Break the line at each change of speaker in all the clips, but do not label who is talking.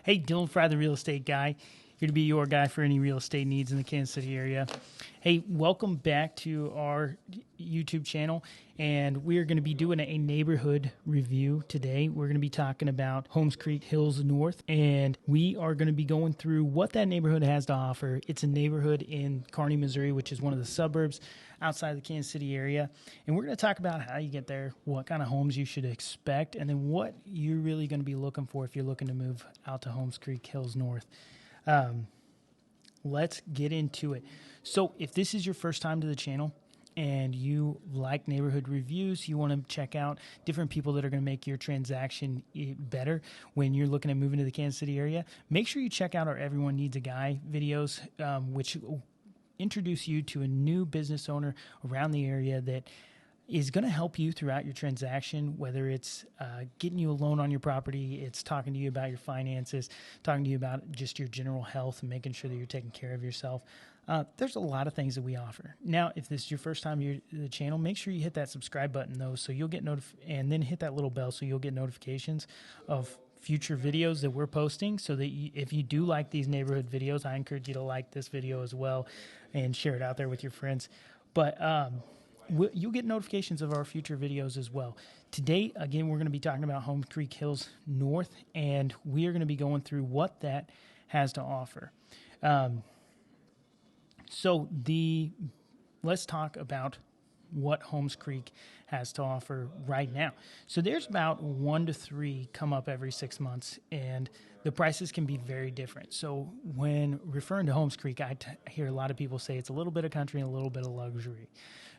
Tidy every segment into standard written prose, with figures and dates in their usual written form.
Hey, Dylan Fry, the real estate guy, here to be your guy for any real estate needs in the Kansas City area. Hey, welcome back to our YouTube channel, and we are going to be doing a neighborhood review today. We're going to be talking about Holmes Creek Hills North, and we are going to be going through what that neighborhood has to offer. It's a neighborhood in Kearney, Missouri, which is one of the suburbs outside the Kansas City area, and we're going to talk about how you get there, what kind of homes you should expect, and then what you're really going to be looking for if you're looking to move out to Holmes Creek Hills North. Let's get into it. So if this is your first time to the channel and you like neighborhood reviews, you want to check out different people that are going to make your transaction better when you're looking at moving to the Kansas City area, make sure you check out our Everyone Needs a Guy videos, which introduce you to a new business owner around the area that is going to help you throughout your transaction, whether it's getting you a loan on your property, it's talking to you about your finances, talking to you about just your general health and making sure that you're taking care of yourself. There's a lot of things that we offer. Now, if this is your first time to the channel, make sure you hit that subscribe button, though, so you'll get and then hit that little bell so you'll get notifications of future videos that we're posting, so that if you do like these neighborhood videos, I encourage you to like this video as well and share it out there with your friends. But you'll get notifications of our future videos as well. Today, again, we're going to be talking about Holmes Creek Hills North, and we are going to be going through what that has to offer. Let's talk about what Holmes Creek has to offer right now. So there's about 1 to 3 come up every 6 months, and the prices can be very different. So when referring to Holmes Creek, I hear a lot of people say it's a little bit of country and a little bit of luxury.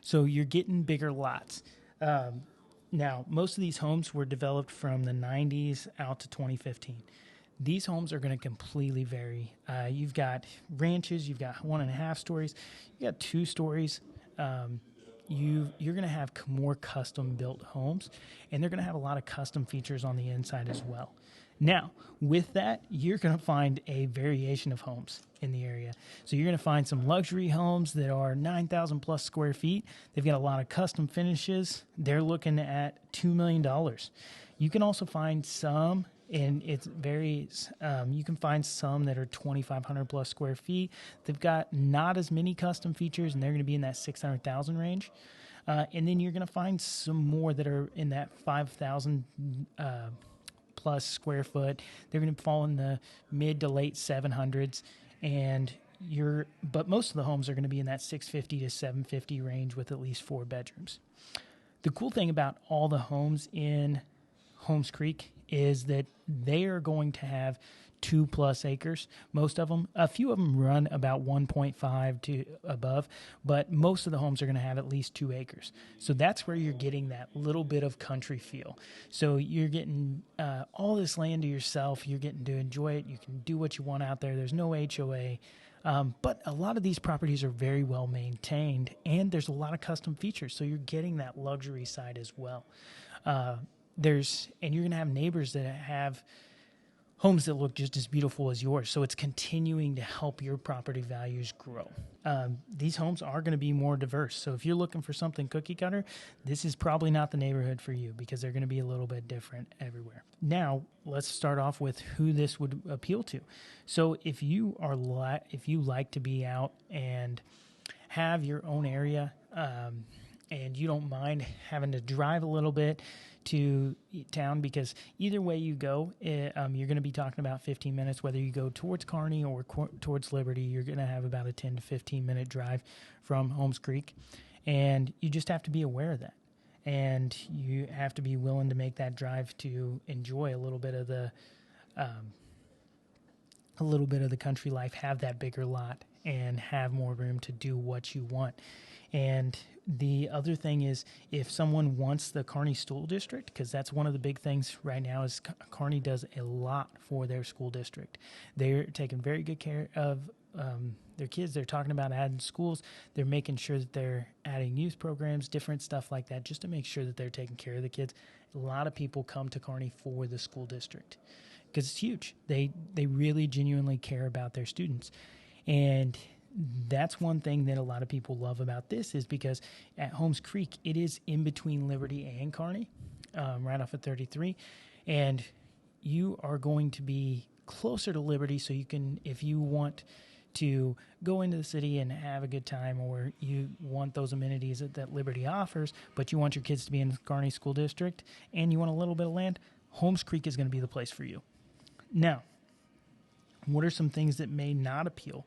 So you're getting bigger lots. Now, most of these homes were developed from the 90s out to 2015. These homes are going to completely vary. You've got ranches, you've got 1.5 stories, you got 2 stories. You're going to have more custom-built homes, and they're going to have a lot of custom features on the inside as well. Now, with that, you're going to find a variation of homes in the area. So you're going to find some luxury homes that are 9,000 plus square feet. They've got a lot of custom finishes. They're looking at $2 million. You can also find some, and it varies. You can find some that are 2,500 plus square feet. They've got not as many custom features, and they're going to be in that 600,000 range. And then you're going to find some more that are in that 5,000 plus square foot. They're going to fall in the mid to late 700s, but most of the homes are going to be in that 650 to 750 range with at least 4 bedrooms. The cool thing about all the homes in Holmes Creek is that they are going to have 2+ acres. Most of them, a few of them run about 1.5 to above, but most of the homes are going to have at least 2 acres. So that's where you're getting that little bit of country feel. So you're getting all this land to yourself. You're getting to enjoy it. You can do what you want out there. There's no HOA. But a lot of these properties are very well maintained, and there's a lot of custom features. So you're getting that luxury side as well. And you're going to have neighbors that have homes that look just as beautiful as yours. So it's continuing to help your property values grow. These homes are going to be more diverse. So if you're looking for something cookie cutter, this is probably not the neighborhood for you, because they're going to be a little bit different everywhere. Now, let's start off with who this would appeal to. So if you like to be out and have your own area, and you don't mind having to drive a little bit to town, because either way you go, you're going to be talking about 15 minutes. Whether you go towards Kearney or towards Liberty, you're going to have about a 10 to 15 minute drive from Holmes Creek, and you just have to be aware of that. And you have to be willing to make that drive to enjoy a little bit of the country life, have that bigger lot, and have more room to do what you want. And the other thing is, if someone wants the Kearney School District, because that's one of the big things right now, is Kearney does a lot for their school district. They're taking very good care of their kids. They're talking about adding schools. They're making sure that they're adding youth programs, different stuff like that, just to make sure that they're taking care of the kids. A lot of people come to Kearney for the school district because it's huge. They really genuinely care about their students. And that's one thing that a lot of people love about this, is because at Holmes Creek, it is in between Liberty and Kearney, right off of 33. And you are going to be closer to Liberty, so you can, if you want to go into the city and have a good time, or you want those amenities that Liberty offers, but you want your kids to be in the Kearney School District and you want a little bit of land, Holmes Creek is going to be the place for you. Now, what are some things that may not appeal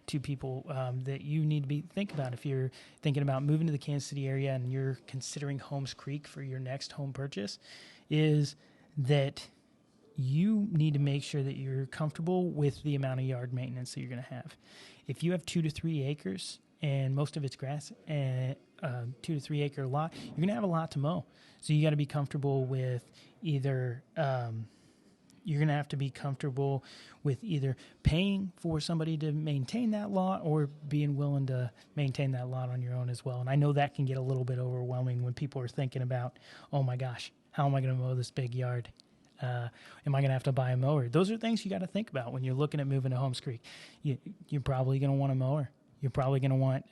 to people that you need to think about if you're thinking about moving to the Kansas City area and you're considering Holmes Creek for your next home purchase? Is that you need to make sure that you're comfortable with the amount of yard maintenance that you're going to have. If you have 2 to 3 acres and most of it's grass, and 2 to 3 acre lot, you're going to have a lot to mow. So you got to be comfortable with either you're going to have to be comfortable with either paying for somebody to maintain that lot or being willing to maintain that lot on your own as well. And I know that can get a little bit overwhelming when people are thinking about, oh my gosh, how am I going to mow this big yard? Am I going to have to buy a mower? Those are things you got to think about when you're looking at moving to Holmes Creek. You're probably going to want a mower. You're probably going to want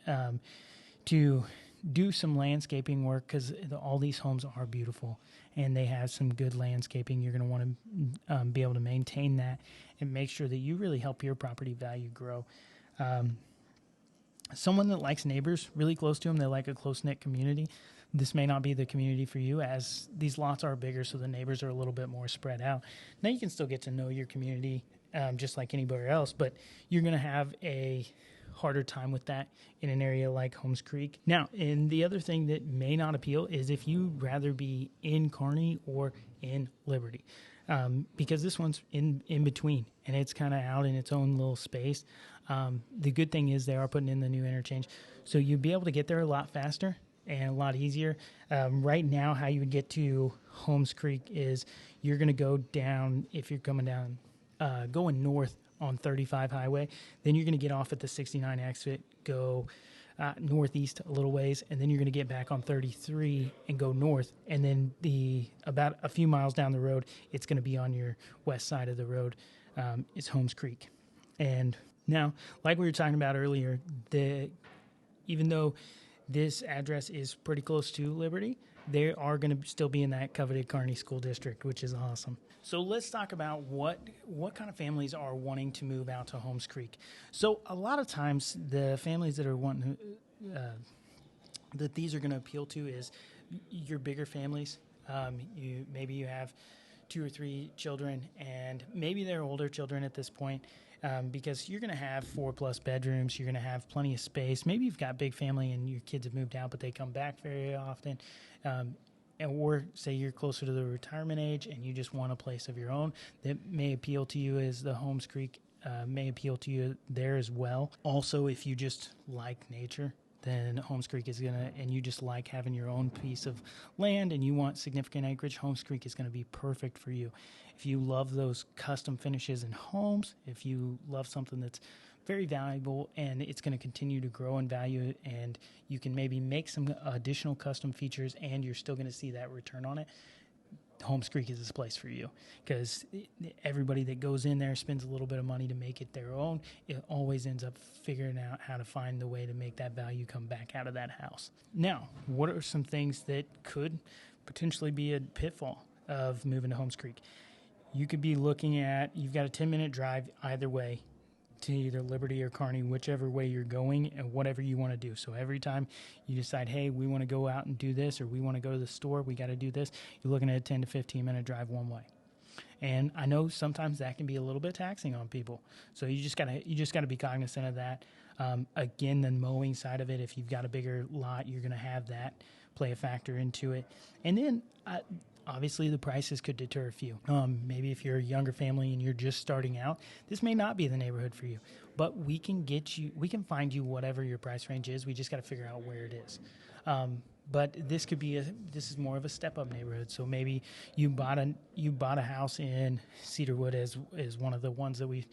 to do some landscaping work because all these homes are beautiful and they have some good landscaping. You're going to want to be able to maintain that and make sure that you really help your property value grow. Someone that likes neighbors really close to them, they like a close-knit community. This may not be the community for you, as these lots are bigger, so the neighbors are a little bit more spread out. Now you can still get to know your community just like anybody else, but you're going to have a harder time with that in an area like Holmes Creek. Now, and the other thing that may not appeal is if you'd rather be in Kearney or in Liberty, because this one's in between, and it's kind of out in its own little space. The good thing is they are putting in the new interchange, so you'd be able to get there a lot faster and a lot easier. Right now, how you would get to Holmes Creek is you're going to go down, if you're coming down, going north on 35 highway, then you're going to get off at the 69 exit, go northeast a little ways, and then you're going to get back on 33 and go north, and then about a few miles down the road, it's going to be on your west side of the road. It's Holmes Creek. And now, like we were talking about earlier, even though this address is pretty close to Liberty, they are going to still be in that coveted Kearney School District, which is awesome. So let's talk about what kind of families are wanting to move out to Holmes Creek. So a lot of times the families that are wanting that these are going to appeal to is your bigger families. Maybe you have 2 or 3 children, and maybe they're older children at this point. Because you're going to have 4+ bedrooms, you're going to have plenty of space. Maybe you've got a big family and your kids have moved out, but they come back very often. Or say you're closer to the retirement age and you just want a place of your own. That may appeal to you as the Holmes Creek may appeal to you there as well. Also, if you just like nature, then Holmes Creek is going to, and you just like having your own piece of land and you want significant acreage, Holmes Creek is going to be perfect for you. If you love those custom finishes in homes, if you love something that's very valuable and it's going to continue to grow in value, and you can maybe make some additional custom features and you're still going to see that return on it, Holmes Creek is this place for you, because everybody that goes in there spends a little bit of money to make it their own. It always ends up figuring out how to find the way to make that value come back out of that house. Now, what are some things that could potentially be a pitfall of moving to Holmes Creek? You could be looking at, you've got a 10-minute drive either way to either Liberty or Kearney, whichever way you're going and whatever you want to do. So every time you decide, hey, we want to go out and do this, or we want to go to the store, we got to do this, you're looking at a 10 to 15-minute drive one way. And I know sometimes that can be a little bit taxing on people. So you just got to be cognizant of that. Again, the mowing side of it, if you've got a bigger lot, you're going to have that play a factor into it. And then obviously the prices could deter a few. Maybe if you're a younger family and you're just starting out, this may not be the neighborhood for you. But we can find you whatever your price range is. We just got to figure out where it is. But this is more of a step-up neighborhood. So maybe you bought a house in Cedarwood as one of the ones that we've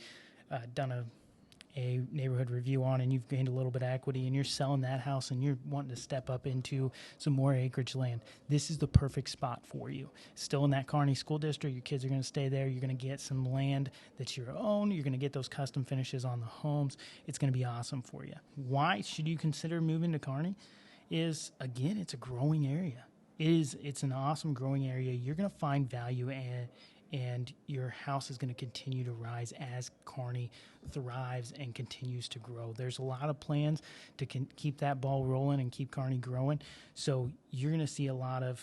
done a neighborhood review on, and you've gained a little bit of equity, and you're selling that house and you're wanting to step up into some more acreage land. This is the perfect spot for you. Still in that Kearney School District, your kids are going to stay there. You're going to get some land that's your own. You're going to get those custom finishes on the homes. It's going to be awesome for you. Why should you consider moving to Kearney? Is, again, it's a growing area. It's an awesome growing area. You're going to find value and your house is going to continue to rise as Kearney thrives and continues to grow. There's a lot of plans to keep that ball rolling and keep Kearney growing. So you're going to see a lot of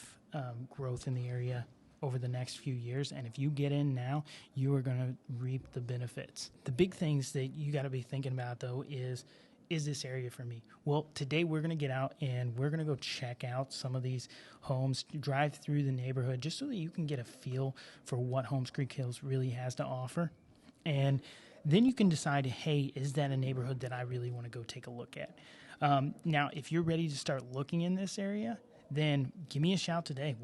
growth in the area over the next few years. And if you get in now, you are going to reap the benefits. The big things that you got to be thinking about, though, is this area for me? Well, today we're going to get out and we're going to go check out some of these homes, drive through the neighborhood just so that you can get a feel for what Holmes Creek Hills really has to offer. And then you can decide, hey, is that a neighborhood that I really want to go take a look at? Now, if you're ready to start looking in this area, then give me a shout today.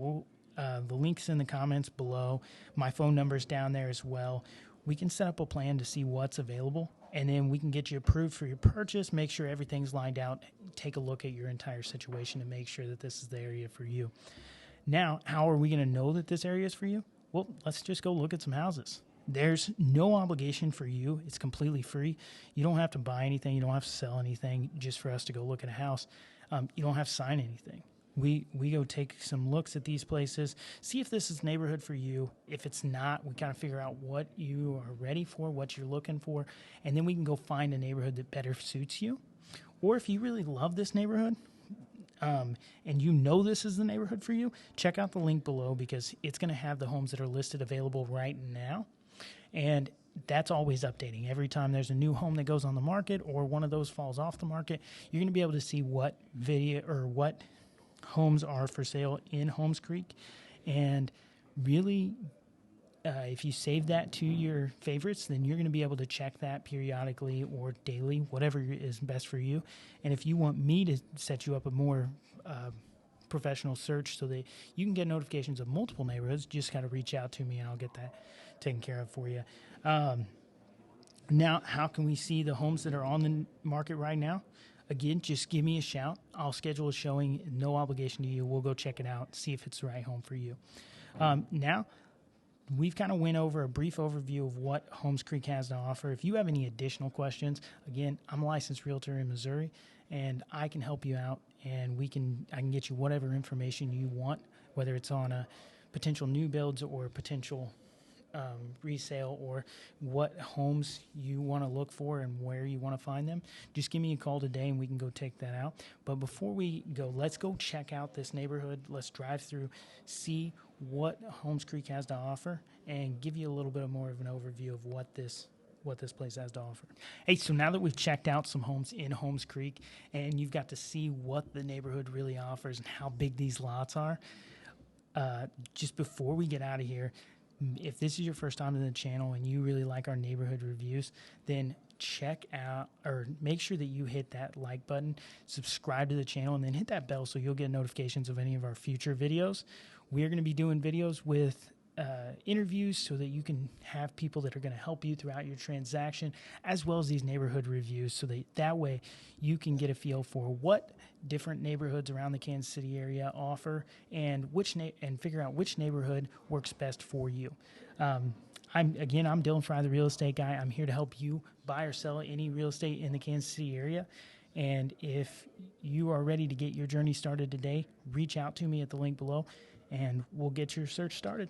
The link's in the comments below. My phone number's down there as well. We can set up a plan to see what's available, and then we can get you approved for your purchase, make sure everything's lined out, take a look at your entire situation to make sure that this is the area for you. Now, how are we going to know that this area is for you? Well, let's just go look at some houses. There's no obligation for you. It's completely free. You don't have to buy anything. You don't have to sell anything just for us to go look at a house. You don't have to sign anything. We go take some looks at these places, see if this is a neighborhood for you. If it's not, we kind of figure out what you are ready for, what you're looking for, and then we can go find a neighborhood that better suits you. Or if you really love this neighborhood, and you know this is the neighborhood for you, check out the link below because it's going to have the homes that are listed available right now. And that's always updating. Every time there's a new home that goes on the market or one of those falls off the market, you're going to be able to see what video or what homes are for sale in Holmes Creek. And really, if you save that to your favorites, then you're going to be able to check that periodically or daily, whatever is best for you. And if you want me to set you up a more professional search so that you can get notifications of multiple neighborhoods, just got to reach out to me and I'll get that taken care of for you. Now, how can we see the homes that are on the market right now? Again, just give me a shout. I'll schedule a showing, no obligation to you. We'll go check it out, see if it's the right home for you. Now, we've kind of went over a brief overview of what Holmes Creek has to offer. If you have any additional questions, again, I'm a licensed realtor in Missouri, and I can help you out, and I can get you whatever information you want, whether it's on a potential new builds or potential resale or what homes you want to look for and where you want to find them. Just give me a call today and we can go take that out. But before we go, let's go check out this neighborhood. Let's drive through, see what Holmes Creek has to offer, and give you a little bit more of an overview of what this place has to offer. Hey, so now that we've checked out some homes in Holmes Creek and you've got to see what the neighborhood really offers and how big these lots are, just before we get out of here, if this is your first time to the channel and you really like our neighborhood reviews, then check out or make sure that you hit that like button, subscribe to the channel, and then hit that bell so you'll get notifications of any of our future videos. We are going to be doing videos with interviews so that you can have people that are going to help you throughout your transaction, as well as these neighborhood reviews, so that way you can get a feel for what different neighborhoods around the Kansas City area offer and figure out which neighborhood works best for you. I'm Dylan Fry, the real estate guy. I'm here to help you buy or sell any real estate in the Kansas City area. And if you are ready to get your journey started today, reach out to me at the link below and we'll get your search started.